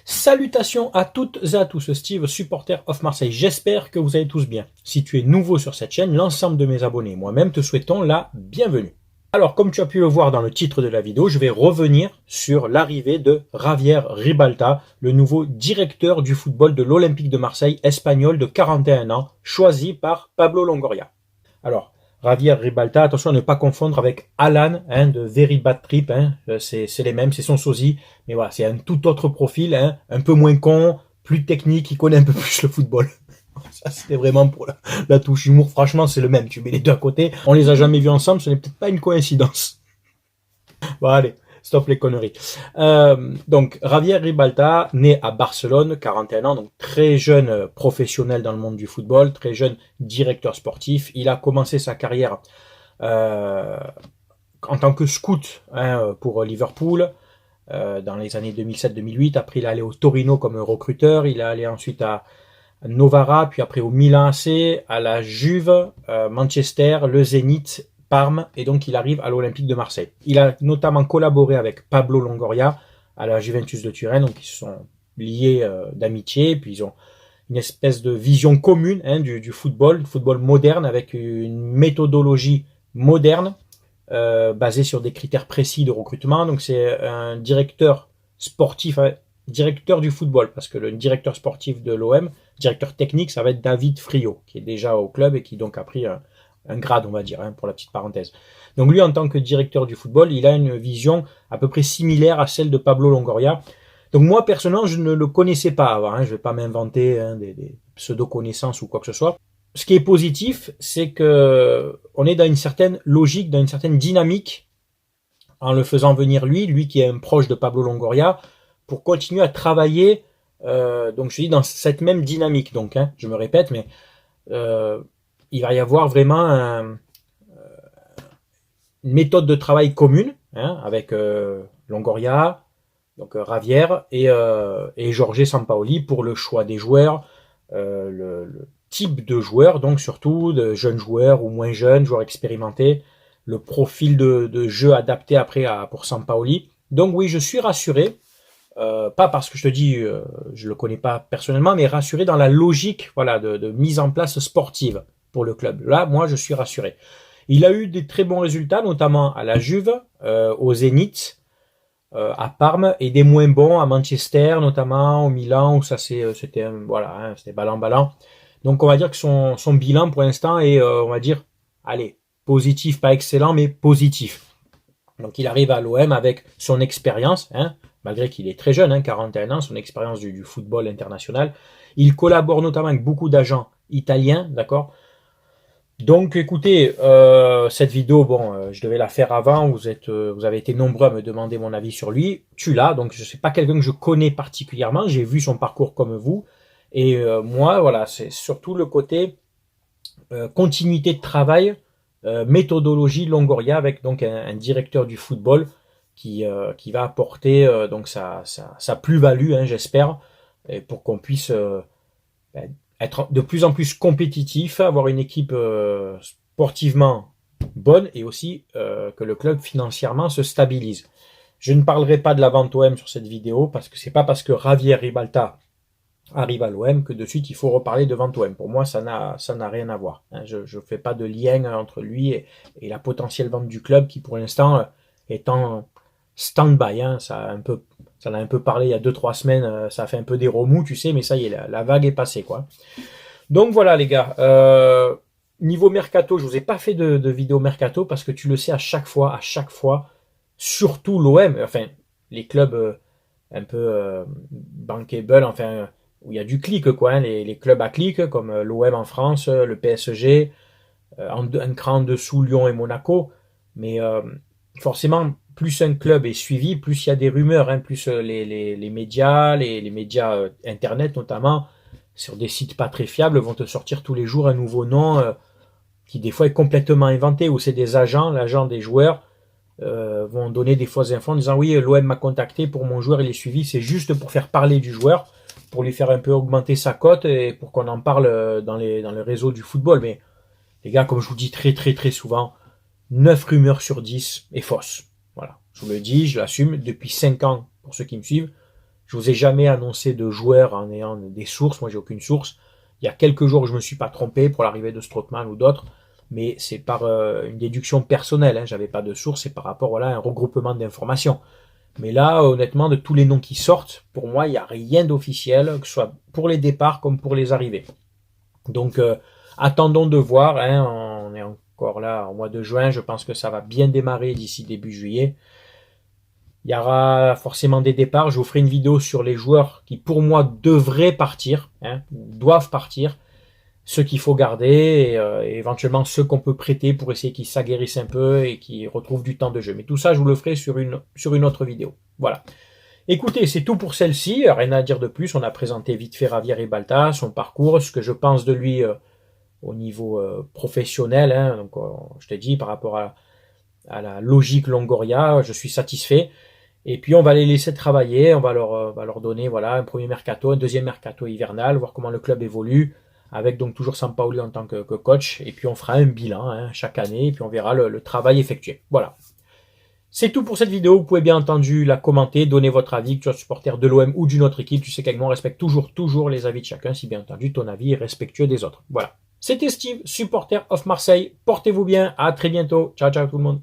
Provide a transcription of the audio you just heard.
Salutations à toutes et à tous, Steve, supporter of Marseille. J'espère que vous allez tous bien. Si tu es nouveau sur cette chaîne, l'ensemble de mes abonnés et moi-même te souhaitons la bienvenue. Alors, comme tu as pu le voir dans le titre de la vidéo, je vais revenir sur l'arrivée de Javier Ribalta, le nouveau directeur du football de l'Olympique de Marseille espagnol de 41 ans, choisi par Pablo Longoria. Alors, Javier Ribalta, attention à ne pas confondre avec Alan de Very Bad Trip, c'est les mêmes, c'est son sosie, mais voilà, c'est un tout autre profil, un peu moins con, plus technique, qui connaît un peu plus le football. Ça, c'était vraiment pour la touche humour. Franchement, c'est le même. Tu mets les deux à côté. On les a jamais vus ensemble. Ce n'est peut-être pas une coïncidence. Bon, allez, stop les conneries. Donc, Javier Ribalta, né à Barcelone, 41 ans, donc très jeune professionnel dans le monde du football, très jeune directeur sportif. Il a commencé sa carrière en tant que scout pour Liverpool dans les années 2007-2008. Après, il est allé au Torino comme recruteur. Il est allé ensuite à Novara, puis après au Milan AC, à la Juve, Manchester, le Zénith, Parme, et donc il arrive à l'Olympique de Marseille. Il a notamment collaboré avec Pablo Longoria à la Juventus de Turin, donc ils se sont liés d'amitié, puis ils ont une espèce de vision commune du football moderne, avec une méthodologie moderne, basée sur des critères précis de recrutement. Donc c'est un directeur sportif, directeur du football, parce que le directeur sportif de l'OM, directeur technique, ça va être David Frio, qui est déjà au club et qui donc a pris un grade, on va dire, pour la petite parenthèse. Donc lui, en tant que directeur du football, il a une vision à peu près similaire à celle de Pablo Longoria. Donc moi, personnellement, je ne le connaissais pas avant. Je ne vais pas m'inventer des pseudo-connaissances ou quoi que ce soit. Ce qui est positif, c'est que on est dans une certaine logique, dans une certaine dynamique, en le faisant venir lui qui est un proche de Pablo Longoria, pour continuer à travailler, donc je dis dans cette même dynamique. Donc, je me répète, mais il va y avoir vraiment une méthode de travail commune avec Longoria, donc Javier et Jorge Sampaoli pour le choix des joueurs, le type de joueurs, donc surtout de jeunes joueurs ou moins jeunes, joueurs expérimentés, le profil de jeu adapté après pour Sampaoli. Donc oui, je suis rassuré. Pas parce que je te dis, je le connais pas personnellement, mais rassuré dans la logique, voilà, de mise en place sportive pour le club. Là, moi, je suis rassuré. Il a eu des très bons résultats, notamment à la Juve, au Zénith, à Parme, et des moins bons à Manchester, notamment au Milan, où ça c'était voilà, c'était ballant. Donc, on va dire que son bilan pour l'instant est, on va dire, allez, positif, pas excellent, mais positif. Donc, il arrive à l'OM avec son expérience, malgré qu'il est très jeune, 41 ans, son expérience du football international. Il collabore notamment avec beaucoup d'agents italiens, d'accord. Donc, écoutez, cette vidéo, je devais la faire avant. Vous avez été nombreux à me demander mon avis sur lui. Tu l'as, donc je ne suis pas quelqu'un que je connais particulièrement. J'ai vu son parcours comme vous, et moi, voilà, c'est surtout le côté continuité de travail, méthodologie Longoria avec donc un directeur du football qui va apporter donc sa plus-value, j'espère, et pour qu'on puisse être de plus en plus compétitif, avoir une équipe sportivement bonne et aussi que le club financièrement se stabilise. Je ne parlerai pas de la vente OM sur cette vidéo parce que c'est pas parce que Javier Ribalta arrive à l'OM que de suite il faut reparler de vente OM. Pour moi, ça n'a rien à voir. Je ne fais pas de lien entre lui et la potentielle vente du club qui pour l'instant est en stand-by. Ça en a un peu parlé il y a 2-3 semaines, ça a fait un peu des remous, tu sais, mais ça y est, la vague est passée, quoi. Donc voilà les gars, niveau mercato, je vous ai pas fait de vidéo mercato parce que tu le sais à chaque fois, surtout l'OM, enfin les clubs un peu bankable, enfin où il y a du clic, quoi, les clubs à clic comme l'OM en France, le PSG, un cran en dessous Lyon et Monaco, mais forcément plus un club est suivi, plus il y a des rumeurs, plus les médias, les médias internet notamment, sur des sites pas très fiables, vont te sortir tous les jours un nouveau nom qui des fois est complètement inventé, ou c'est des agents, l'agent des joueurs vont donner des fausses infos en disant oui, l'OM m'a contacté pour mon joueur, il est suivi, c'est juste pour faire parler du joueur, pour lui faire un peu augmenter sa cote et pour qu'on en parle dans le réseau du football. Mais les gars, comme je vous dis très souvent, 9 rumeurs sur 10 est fausse. Voilà, je vous le dis, je l'assume depuis 5 ans pour ceux qui me suivent. Je vous ai jamais annoncé de joueur en ayant des sources. Moi, j'ai aucune source. Il y a quelques jours, je me suis pas trompé pour l'arrivée de Strootman ou d'autres, mais c'est par une déduction personnelle. Hein. J'avais pas de source, c'est par rapport à un regroupement d'informations. Mais là, honnêtement, de tous les noms qui sortent, pour moi, il n'y a rien d'officiel, que ce soit pour les départs comme pour les arrivées. Donc, attendons de voir. Hein. On est encore là au mois de juin. Je pense que ça va bien démarrer d'ici début juillet. Il y aura forcément des départs. Je vous ferai une vidéo sur les joueurs qui, pour moi, devraient partir, hein, doivent partir, ceux qu'il faut garder et éventuellement ceux qu'on peut prêter pour essayer qu'ils s'aguerrissent un peu et qu'ils retrouvent du temps de jeu. Mais tout ça, je vous le ferai sur une autre vidéo. Voilà. Écoutez, c'est tout pour celle-ci. Rien à dire de plus. On a présenté vite fait Javier Ribalta, son parcours, ce que je pense de lui au niveau professionnel. Hein. Donc, je t'ai dit, par rapport à la logique Longoria, je suis satisfait. Et puis on va les laisser travailler, on va leur donner voilà un premier mercato, un deuxième mercato hivernal, voir comment le club évolue, avec donc toujours Sampaoli en tant que coach, et puis on fera un bilan hein, chaque année, et puis on verra le travail effectué. Voilà. C'est tout pour cette vidéo, vous pouvez bien entendu la commenter, donner votre avis, que tu sois supporter de l'OM ou d'une autre équipe, tu sais qu'avec moi on respecte toujours les avis de chacun, si bien entendu ton avis est respectueux des autres. Voilà. C'était Steve, supporter of Marseille, portez-vous bien, à très bientôt, ciao tout le monde.